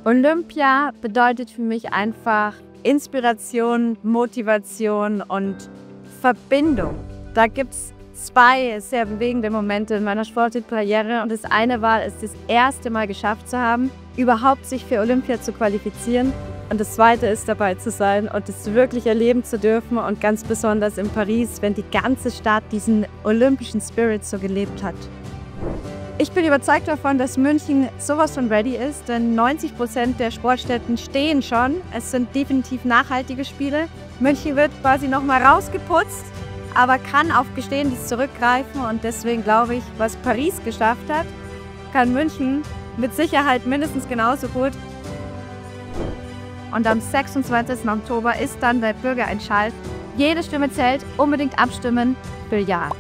Olympia bedeutet für mich einfach Inspiration, Motivation und Verbindung. Da gibt es zwei sehr bewegende Momente in meiner sportlichen Karriere und das eine war, es das erste Mal geschafft zu haben, überhaupt sich für Olympia zu qualifizieren und das zweite ist, dabei zu sein und es wirklich erleben zu dürfen und ganz besonders in Paris, wenn die ganze Stadt diesen olympischen Spirit so gelebt hat. Ich bin überzeugt davon, dass München sowas von ready ist, denn 90% der Sportstätten stehen schon. Es sind definitiv nachhaltige Spiele. München wird quasi nochmal rausgeputzt, aber kann auf Bestehendes zurückgreifen und deswegen glaube ich, was Paris geschafft hat, kann München mit Sicherheit mindestens genauso gut. Und am 26. Oktober ist dann der Bürgerentscheid. Jede Stimme zählt, unbedingt abstimmen für Ja.